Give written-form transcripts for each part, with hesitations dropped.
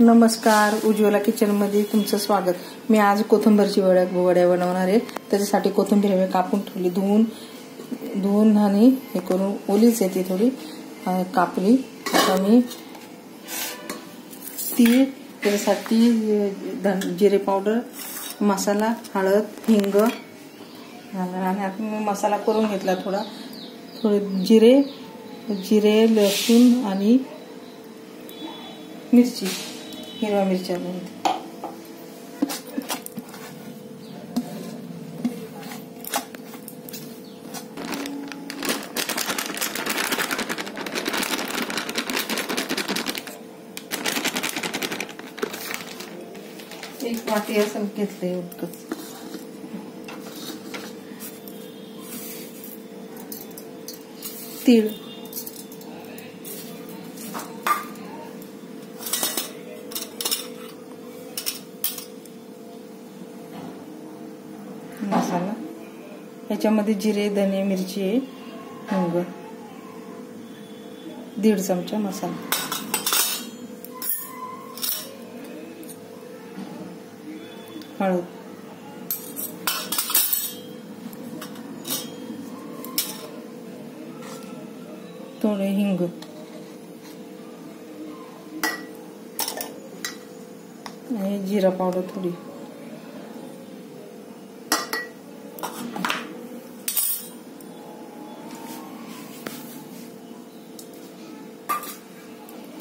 नमस्कार, उज्ज्वला किचनमध्ये तुमचं स्वागत। मी आज कोथिंबीरची वड्या बनवणार आहे। त्याच्यासाठी कोथिंबीर हे कापून ठेवली, धुवून आणि हे करून ओलीच आहे ती थोडी कापली। आता मी तीळ, त्याच्यासाठी जिरे पावडर, मसाला, हळद, हिंग आणि आता मी मसाला करून घेतला थोडे जिरे, लसूण आणि मिरची, हिरवा मिरच्या एक वाटी असं घेतलंय उडकत। तीळ, मसाला, याच्यामध्ये जिरे, धने, मिरची आहे, हिंग, 1.5 चमचा मसाला, हळद, थोडे हिंग, आणि जिरा पावडर थोडी,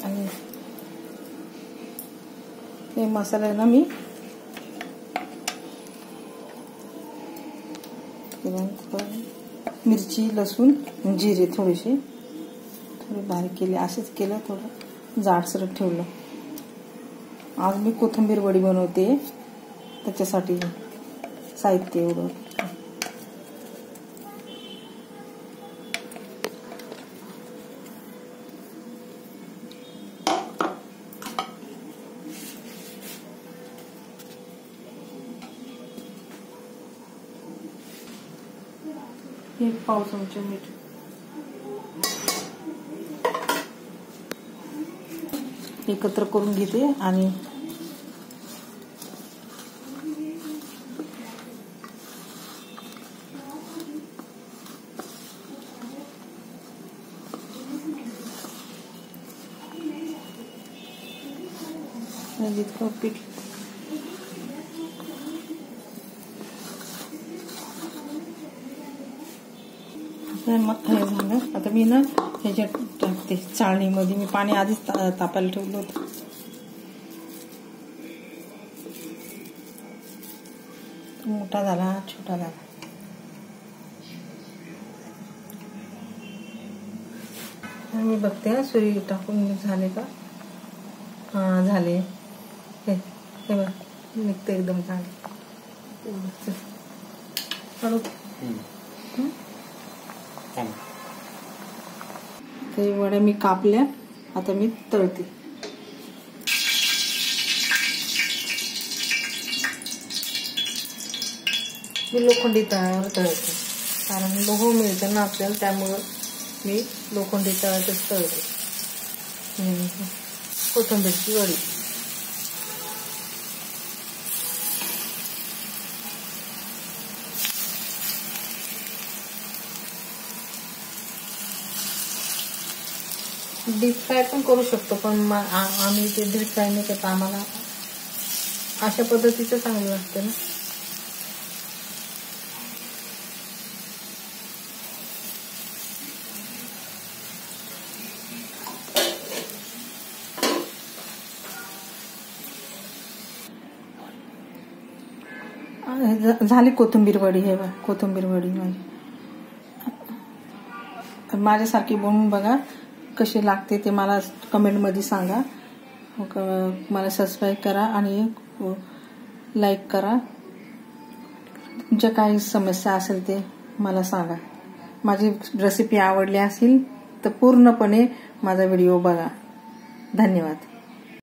आणि हे मसाला ना मी मिरची, लसूण, जिरे थोडे बारीक केले, असेच केलं, थोडं जाडसर ठेवलं। आज मी कोथिंबीर वडी बनवते, त्याच्यासाठी साहित्य एवढं। एक पाव चमचा मीठ, एकत्र करून घेते आणि जितकं पीठ झालं। आता मी ना ह्याच्यात टाकते चाळणीमध्ये। मी पाणी आधीच तापायला ठेवलं होतं। मोठा झाला, छोटा झाला, मी बघते सुरी टाकून झाले का। हा, झाले, हे बघ निघतं एकदम चांगलं। ते वड्या मी कापल्या, आता मी तळते। मी लोखंडी तव्यावर तळते, कारण लोह मिळतं ना आपल्याला, त्यामुळं मी लोखंडी तव्यातच तळते कोथिंबीरची वडी। डीप फ्राय पण करू शकतो, पण आम्ही ते डीप फ्राय नाही करत, आम्हाला अशा पद्धतीचं चांगलं लागतं ना। झाली कोथिंबीर वडी, हे बघ कोथिंबीर वडी माझ्यासारखी बनवून बघा, कशी लागते ते मला कमेंटमध्ये सांगा। मला सबस्क्राईब करा आणि लाईक करा। तुमच्या काही समस्या असेल ते मला सांगा। माझी रेसिपी आवडली असेल तर पूर्णपणे माझा व्हिडिओ बघा। धन्यवाद।